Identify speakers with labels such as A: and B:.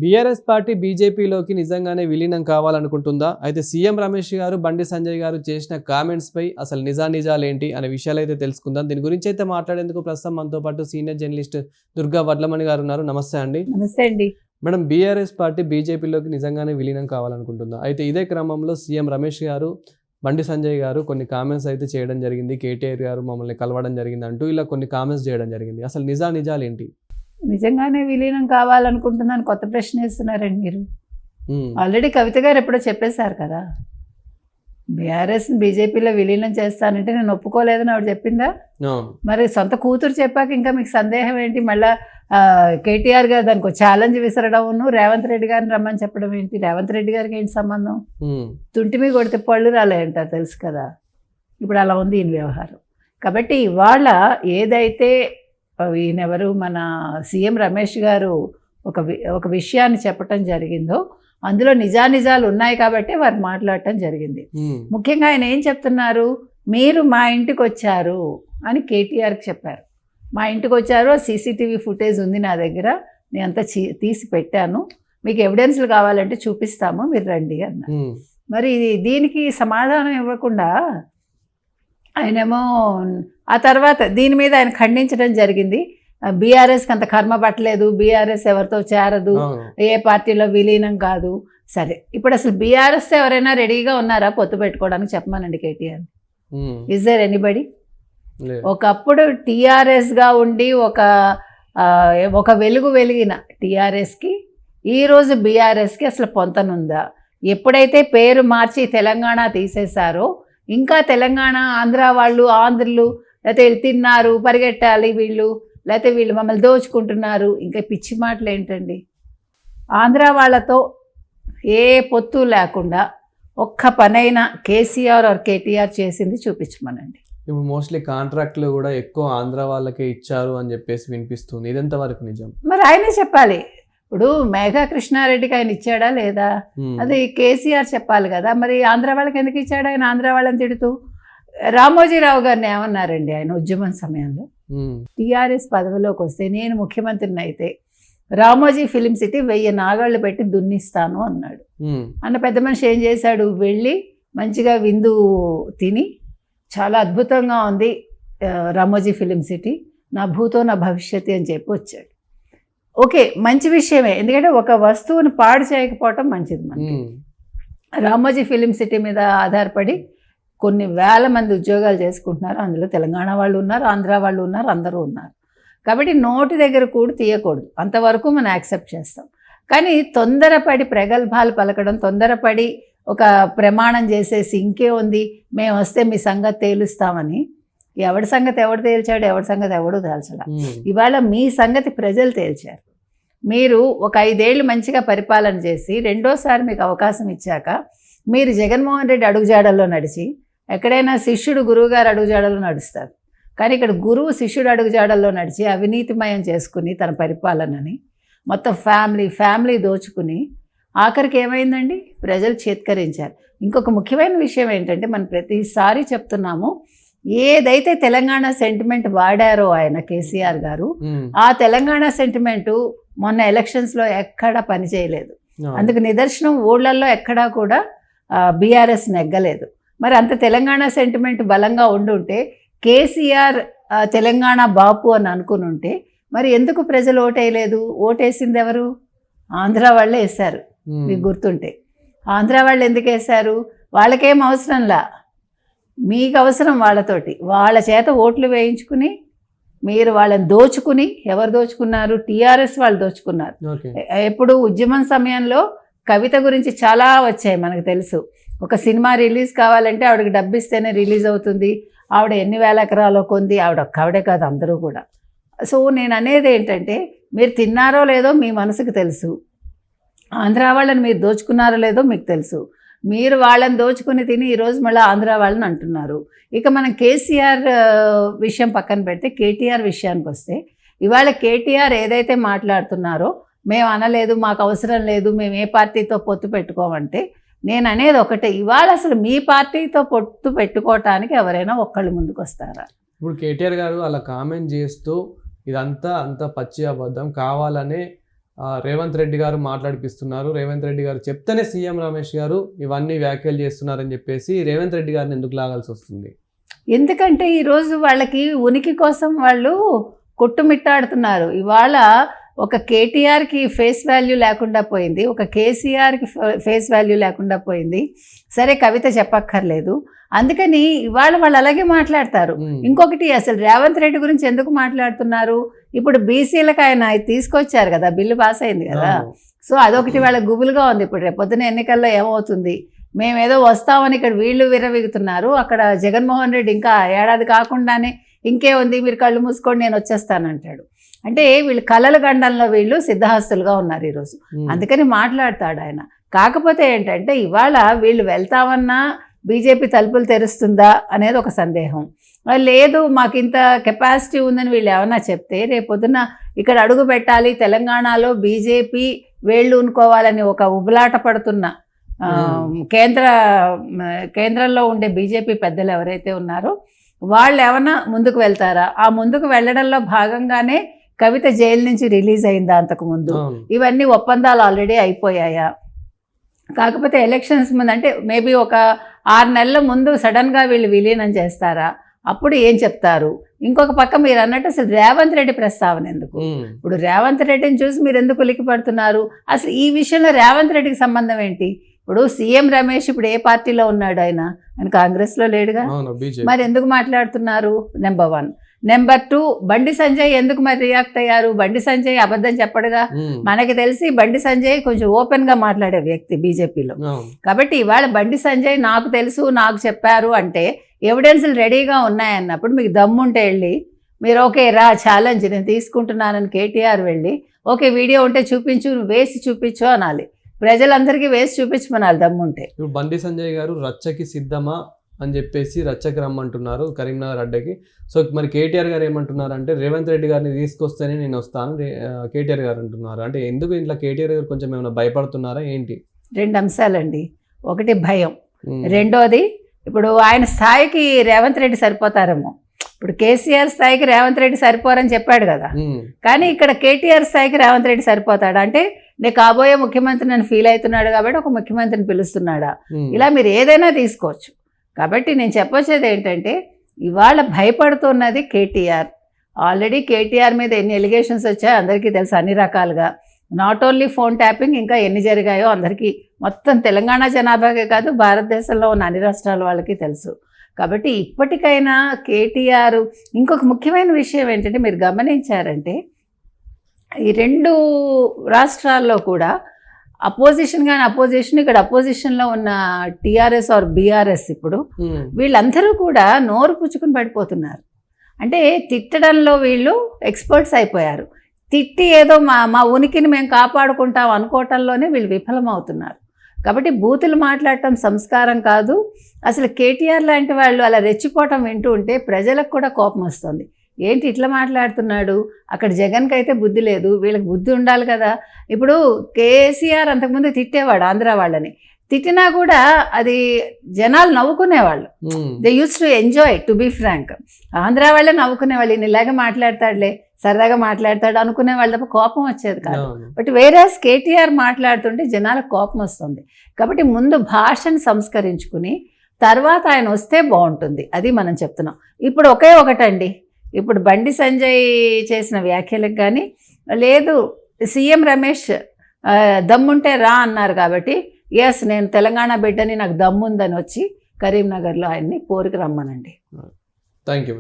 A: BRS party బీజేపీలోకి నిజంగానే విలీనం కావాలనుకుంటుందా? అయితే సీఎం రమేష్ గారు, బండి సంజయ్ గారు చేసిన కామెంట్స్ పై అసలు నిజాలేంటి అనే విషయాలు అయితే తెలుసుకుందాం. దీని గురించి అయితే మాట్లాడేందుకు ప్రస్తుతం మనతో పాటు సీనియర్ జర్నలిస్ట్ దుర్గా వడ్లమణి గారు ఉన్నారు. నమస్తే అండి.
B: నమస్తే అండి.
A: మేడం, బీఆర్ఎస్ పార్టీ బీజేపీలోకి నిజంగానే విలీనం కావాలనుకుంటుందా? అయితే ఇదే క్రమంలో సీఎం రమేష్ గారు, బండి సంజయ్ గారు కొన్ని కామెంట్స్ అయితే చేయడం జరిగింది. కేటీఆర్ గారు మమ్మల్ని కలవడం జరిగింది అంటూ ఇలా కొన్ని కామెంట్స్ చేయడం జరిగింది. అసలు నిజాలేంటి?
B: నిజంగానే విలీనం కావాలనుకుంటున్నాను కొత్త ప్రశ్న వేస్తున్నారండి మీరు. ఆల్రెడీ కవిత గారు ఎప్పుడో చెప్పేశారు కదా, బీఆర్ఎస్ బీజేపీలో విలీనం చేస్తానంటే నేను ఒప్పుకోలేదని ఆవిడ చెప్పిందా? మరి సొంత కూతురు చెప్పాక ఇంకా మీకు సందేహం ఏంటి? మళ్ళా కేటీఆర్ గారు దానికి ఛాలెంజ్ విసరడం, రేవంత్ రెడ్డి గారిని రమ్మని చెప్పడం ఏంటి? రేవంత్ రెడ్డి గారికి ఏంటి సంబంధం? తుంటిమి కొడితే పళ్ళు రాలేంటారు తెలుసు కదా. ఇప్పుడు అలా ఉంది ఈయన వ్యవహారం. కాబట్టి ఇవాళ ఏదైతే ఈయనెవరు మన సీఎం రమేష్ గారు ఒక విషయాన్ని చెప్పటం జరిగిందో అందులో నిజాలు ఉన్నాయి కాబట్టి వారు మాట్లాడటం జరిగింది. ముఖ్యంగా ఆయన ఏం చెప్తున్నారు? మీరు మా ఇంటికి వచ్చారు అని కేటీఆర్కి చెప్పారు. మా ఇంటికి వచ్చారు, సీసీటీవీ ఫుటేజ్ ఉంది నా దగ్గర, నేను అంతా తీసి పెట్టాను, మీకు ఎవిడెన్స్లు కావాలంటే చూపిస్తాము, మీరు రండి అన్నారు. మరి దీనికి సమాధానం ఇవ్వకుండా ఆయనేమో ఆ తర్వాత దీని మీద ఆయన ఖండించడం జరిగింది. బీఆర్ఎస్కి అంత కర్మ పట్టలేదు, బీఆర్ఎస్ ఎవరితో చేరదు, ఏ పార్టీలో విలీనం కాదు. సరే, ఇప్పుడు అసలు బీఆర్ఎస్ ఎవరైనా రెడీగా ఉన్నారా పొత్తు పెట్టుకోవడానికి? చెప్పమానండి కేటీఆర్. Is there anybody? ఒకప్పుడు టీఆర్ఎస్గా ఉండి ఒక వెలుగు వెలిగిన టీఆర్ఎస్కి ఈరోజు బీఆర్ఎస్కి అసలు పొంతనుందా? ఎప్పుడైతే పేరు మార్చి తెలంగాణ తీసేశారో ఇంకా తెలంగాణ ఆంధ్ర వాళ్ళు, ఆంధ్రులు లేకపోతే తిన్నారు పరిగెట్టాలి వీళ్ళు, లేకపోతే వీళ్ళు మమ్మల్ని దోచుకుంటున్నారు, ఇంకా పిచ్చి మాటలు ఏంటండి? ఆంధ్ర వాళ్ళతో ఏ పొత్తు లేకుండా ఒక్క పనైనా కేసీఆర్ ఆర్ కేటీఆర్ చేసింది చూపించమనండి.
A: ఇప్పుడు మోస్ట్లీ కాంట్రాక్ట్లు కూడా ఎక్కువ ఆంధ్ర వాళ్ళకే ఇచ్చారు అని చెప్పేసి వినిపిస్తుంది. ఇదెంత వరకు నిజం?
B: మరి ఆయనే చెప్పాలి. ఇప్పుడు మేఘా కృష్ణారెడ్డికి ఆయన ఇచ్చాడా లేదా? అది కేసీఆర్ చెప్పాలి కదా. మరి ఆంధ్ర వాళ్ళకి ఎందుకు ఇచ్చాడు? ఆయన ఆంధ్ర వాళ్ళని తిడుతూ రామోజీరావు గారిని ఏమన్నారండి ఆయన ఉద్యమం సమయంలో? టీఆర్ఎస్ పదవిలోకి వస్తే నేను ముఖ్యమంత్రిని అయితే రామోజీ ఫిలిం సిటీ 1000 నాగాళ్ళు పెట్టి దున్నిస్తాను అన్నాడు. అన్న పెద్ద మనిషి ఏం చేశాడు? వెళ్ళి మంచిగా విందు తిని చాలా అద్భుతంగా ఉంది రామోజీ ఫిలిం సిటీ, నా భూతో నా భవిష్యత్తు అని చెప్పి వచ్చాడు. ఓకే, మంచి విషయమే, ఎందుకంటే ఒక వస్తువుని పాడు చేయకపోవటం మంచిది. మనకి రామోజీ ఫిలిం సిటీ మీద ఆధారపడి కొన్ని వేల మంది ఉద్యోగాలు చేసుకుంటున్నారు. అందులో తెలంగాణ వాళ్ళు ఉన్నారు, ఆంధ్ర వాళ్ళు ఉన్నారు, అందరూ ఉన్నారు. కాబట్టి నోటి దగ్గర కూడా తీయకూడదు, అంతవరకు మనం యాక్సెప్ట్ చేస్తాం. కానీ తొందరపడి ప్రగల్భాలు పలకడం, తొందరపడి ఒక ప్రమాణం చేసేసి ఇంకే ఉంది మేము వస్తే మీ సంగతి తేలుస్తామని, ఎవడి సంగతి ఎవడు తేల్చాడు, ఎవడి సంగతి ఎవడు తేల్చలా. ఇవాళ మీ సంగతి ప్రజలు తేల్చారు. మీరు ఒక 5 ఏళ్ళు మంచిగా పరిపాలన చేసి రెండోసారి మీకు అవకాశం ఇచ్చాక మీరు జగన్మోహన్ రెడ్డి అడుగుజాడల్లో నడిచి, ఎక్కడైనా శిష్యుడు గురువుగారు అడుగుజాడల్లో నడుస్తారు, కానీ ఇక్కడ గురువు శిష్యుడు అడుగుజాడల్లో నడిచి అవినీతిమయం చేసుకుని తన పరిపాలనని మొత్తం ఫ్యామిలీ దోచుకుని ఆఖరికి ఏమైందండి? ప్రజలు చేత్కరించారు. ఇంకొక ముఖ్యమైన విషయం ఏంటంటే, మనం ప్రతిసారి చెప్తున్నాము, ఏదైతే తెలంగాణ సెంటిమెంట్ వాడారో ఆయన కేసీఆర్ గారు, ఆ తెలంగాణ సెంటిమెంటు మొన్న ఎలక్షన్స్లో ఎక్కడా పనిచేయలేదు. అందుకు నిదర్శనం ఊళ్ళల్లో ఎక్కడా కూడా బీఆర్ఎస్ నెగ్గలేదు. మరి అంత తెలంగాణ సెంటిమెంట్ బలంగా ఉండుంటే, కేసీఆర్ తెలంగాణ బాపు అని అనుకుని ఉంటే మరి ఎందుకు ప్రజలు ఓటేయలేదు? ఓటేసింది ఎవరు? ఆంధ్ర వాళ్ళే వేశారు. మీకు గుర్తుంటే ఆంధ్ర వాళ్ళు ఎందుకు వేశారు? వాళ్ళకేం అవసరంలా, మీకు అవసరం వాళ్ళతోటి, వాళ్ళ చేత ఓట్లు వేయించుకుని మీరు వాళ్ళని దోచుకుని. ఎవరు దోచుకున్నారు? టీఆర్ఎస్ వాళ్ళు దోచుకున్నారు. ఎప్పుడు ఉద్యమం సమయంలో కవిత గురించి చాలా వచ్చాయి మనకు తెలుసు. ఒక సినిమా రిలీజ్ కావాలంటే ఆవిడకి డబ్బు ఇస్తేనే రిలీజ్ అవుతుంది. ఆవిడ ఎన్ని వేల ఎకరాలో కొంది, ఆవిడే కాదు అందరూ కూడా. సో నేను అనేది ఏంటంటే, మీరు తిన్నారో లేదో మీ మనసుకు తెలుసు, ఆంధ్ర వాళ్ళని మీరు దోచుకున్నారో లేదో మీకు తెలుసు. మీరు వాళ్ళని దోచుకుని తిని ఈరోజు మళ్ళీ ఆంధ్ర వాళ్ళని అంటున్నారు. ఇక మనం కేసీఆర్ విషయం పక్కన పెడితే కేటీఆర్ విషయానికి వస్తే, ఇవాళ కేటీఆర్ ఏదైతే మాట్లాడుతున్నారో మేము అనలేదు, మాకు అవసరం లేదు, మేము ఏ పార్టీతో పొత్తు పెట్టుకోమంటే, నేను అనేది ఒకటే, ఇవాళ అసలు మీ పార్టీతో పొత్తు పెట్టుకోవటానికి ఎవరైనా ఒక్కళ్ళు ముందుకు వస్తారా?
A: ఇప్పుడు కేటీఆర్ గారు అలా కామెంట్ చేస్తూ ఇదంతా అంత పచ్చి అబద్ధం, కావాలనే రేవంత్ రెడ్డి గారు మాట్లాడిపిస్తున్నారు, రేవంత్ రెడ్డి గారు చెప్తేనే సీఎం రమేష్ గారు ఇవన్నీ వ్యాఖ్యలు చేస్తున్నారని చెప్పేసి రేవంత్ రెడ్డి గారిని ఎందుకు లాగాల్సి వస్తుంది?
B: ఎందుకంటే ఈరోజు వాళ్ళకి ఉనికి కోసం వాళ్ళు కొట్టుమిట్టాడుతున్నారు. ఇవాళ ఒక కేటీఆర్కి ఫేస్ వాల్యూ లేకుండా పోయింది, ఒక కేసీఆర్కి ఫేస్ వాల్యూ లేకుండా పోయింది. సరే కవిత చెప్పక్కర్లేదు, అందుకని ఇవాళ వాళ్ళు అలాగే మాట్లాడతారు. ఇంకొకటి, అసలు రేవంత్ రెడ్డి గురించి ఎందుకు మాట్లాడుతున్నారు? ఇప్పుడు బీసీలకు ఆయన తీసుకొచ్చారు కదా, బిల్లు పాస్ అయింది కదా, సో అదొకటి వాళ్ళ గుబులుగా ఉంది. ఇప్పుడు రేపొద్దున ఎన్నికల్లో ఏమవుతుంది, మేమేదో వస్తామని ఇక్కడ వీళ్ళు విర్రవీగుతున్నారు, అక్కడ జగన్మోహన్ రెడ్డి ఇంకా ఏడాది కాకుండానే ఇంకే ఉంది, మీరు కళ్ళు మూసుకోండి నేను వచ్చేస్తానంటాడు. అంటే వీళ్ళు కలల గండంలో వీళ్ళు సిద్ధహస్తులుగా ఉన్నారు ఈరోజు, అందుకని మాట్లాడతాడు ఆయన. కాకపోతే ఏంటంటే ఇవాళ వీళ్ళు వెళ్తామన్నా బీజేపీ తలుపులు తెరుస్తుందా అనేది ఒక సందేహం. లేదు మాకు ఇంత కెపాసిటీ ఉందని వీళ్ళు ఏమన్నా చెప్తే రేపొద్దున ఇక్కడ అడుగు పెట్టాలి, తెలంగాణలో బీజేపీ వేళ్ళు ఉనుకోవాలని ఒక ఉబులాట పడుతున్న కేంద్రంలో ఉండే బీజేపీ పెద్దలు ఎవరైతే ఉన్నారో వాళ్ళు ఏమన్నా ముందుకు వెళ్తారా? ఆ ముందుకు వెళ్ళడంలో భాగంగానే కవిత జైలు నుంచి రిలీజ్ అయిందా అంతకుముందు? ఇవన్నీ ఒప్పందాలు ఆల్రెడీ అయిపోయాయా? కాకపోతే ఎలక్షన్స్ ముందు అంటే మేబీ ఒక 6 నెలల ముందు సడన్గా వీళ్ళు విలీనం చేస్తారా? అప్పుడు ఏం చెప్తారు? ఇంకొక పక్క మీరు అన్నట్టు అసలు రేవంత్ రెడ్డి ప్రస్తావన ఎందుకు? ఇప్పుడు రేవంత్ రెడ్డిని చూసి మీరు ఎందుకు ఉలికిపడుతున్నారు? అసలు ఈ విషయంలో రేవంత్ రెడ్డికి సంబంధం ఏంటి? ఇప్పుడు సీఎం రమేష్ ఇప్పుడు ఏ పార్టీలో ఉన్నాడు? ఆయన కాంగ్రెస్లో లేడుగా, మరి ఎందుకు మాట్లాడుతున్నారు? నెంబర్ 1. నెంబర్ 2, బండి సంజయ్ ఎందుకు మరి రియాక్ట్ అయ్యారు? బండి సంజయ్ అబద్ధం చెప్పడుగా. మనకి తెలిసి బండి సంజయ్ కొంచెం ఓపెన్గా మాట్లాడే వ్యక్తి బీజేపీలో. కాబట్టి ఇవాళ బండి సంజయ్ నాకు తెలుసు, నాకు చెప్పారు అంటే ఎవిడెన్స్లు రెడీగా ఉన్నాయన్నప్పుడు మీకు దమ్ముంటే వెళ్ళి మీరు ఓకే రా ఛాలెంజ్ నేను తీసుకుంటున్నానని కేటీఆర్ వెళ్ళి ఓకే వీడియో ఉంటే చూపించు, వేసి చూపించు అనాలి. ప్రజలందరికీ వేసి చూపించమనాలి దమ్ముంటే.
A: ఇప్పుడు బండి సంజయ్ గారు రచ్చకి సిద్ధమా అని చెప్పేసి రచ్చకి రమ్మంటున్నారు కరీంనగర్ అడ్డకి. సో మరి కేటీఆర్ గారు ఏమంటున్నారు అంటే రేవంత్ రెడ్డి గారిని తీసుకొస్తేనే నేను వస్తాను కేటీఆర్ గారు అంటున్నారు. అంటే ఎందుకు ఇట్లా కేటీఆర్ గారు కొంచెం ఏమైనా భయపడుతున్నారా ఏంటి?
B: 2 అంశాలండి. ఒకటి భయం, రెండోది ఇప్పుడు ఆయన స్థాయికి రేవంత్ రెడ్డి సరిపోతారేమో. ఇప్పుడు కేసీఆర్ స్థాయికి రేవంత్ రెడ్డి సరిపోరని చెప్పాడు కదా, కానీ ఇక్కడ కేటీఆర్ స్థాయికి రేవంత్ రెడ్డి సరిపోతాడు అంటే నేను కాబోయే ముఖ్యమంత్రి నన్ను ఫీల్ అవుతున్నాడు కాబట్టి ఒక ముఖ్యమంత్రిని పిలుస్తున్నాడా? ఇలా మీరు ఏదైనా తీసుకోవచ్చు. కాబట్టి నేను చెప్పొచ్చేది ఏంటంటే ఇవాళ భయపడుతున్నది కేటీఆర్. ఆల్రెడీ కేటీఆర్ మీద ఎన్ని ఎలిగేషన్స్ వచ్చాయో అందరికీ తెలుసు, అన్ని రకాలుగా. నాట్ ఓన్లీ ఫోన్ ట్యాపింగ్, ఇంకా ఎన్ని జరిగాయో అందరికీ, మొత్తం తెలంగాణ జనాభాకే కాదు భారతదేశంలో ఉన్న అన్ని రాష్ట్రాల వాళ్ళకి తెలుసు. కాబట్టి ఇప్పటికైనా కేటీఆర్ ఇంకొక ముఖ్యమైన విషయం ఏంటంటే మీరు గమనించారంటే ఈ 2 రాష్ట్రాల్లో కూడా అపోజిషన్ కానీ అపోజిషన్, ఇక్కడ అపోజిషన్లో ఉన్న టీఆర్ఎస్ ఆర్ బీఆర్ఎస్ ఇప్పుడు వీళ్ళందరూ కూడా నోరు పుచ్చుకుని పడిపోతున్నారు. అంటే తిట్టడంలో వీళ్ళు ఎక్స్పర్ట్స్ అయిపోయారు. తిట్టి ఏదో మా ఉనికిని మేము కాపాడుకుంటాం అనుకోవటంలోనే వీళ్ళు విఫలమవుతున్నారు. కాబట్టి బూతులు మాట్లాడటం సంస్కారం కాదు. అసలు కేటీఆర్ లాంటి వాళ్ళు అలా రెచ్చిపోవటం వింటూ ఉంటే ప్రజలకు కూడా కోపం వస్తుంది. ఏంటి ఇట్లా మాట్లాడుతున్నాడు, అక్కడ జగన్కి అయితే బుద్ధి లేదు, వీళ్ళకి బుద్ధి ఉండాలి కదా. ఇప్పుడు కేసీఆర్ అంతకుముందు తిట్టేవాడు ఆంధ్ర వాళ్ళని, తిట్టినా కూడా అది జనాలు నవ్వుకునేవాళ్ళు. They used to enjoy, to be frank. Andhra వాళ్ళే నవ్వుకునేవాళ్ళు, ఈయన ఇలాగే మాట్లాడతాడులే, సరదాగా మాట్లాడతాడు అనుకునేవాళ్ళు తప్ప కోపం వచ్చేది కాదు. బట్ వేరేస్ కేటీఆర్ మాట్లాడుతుంటే జనాలకు కోపం వస్తుంది. కాబట్టి ముందు భాషను సంస్కరించుకుని తర్వాత ఆయన వస్తే బాగుంటుంది, అది మనం చెప్తున్నాం. ఇప్పుడు ఒకటండి, ఇప్పుడు బండి సంజయ్ చేసిన వ్యాఖ్యలకు కానీ లేదు సీఎం రమేష్ దమ్ముంటే రా అన్నారు కాబట్టి ఎస్ నేను తెలంగాణ బిడ్డని నాకు దమ్ముందని వచ్చి కరీంనగర్లో ఆయన్ని పోరుకు రమ్మనండి.
A: Thank you.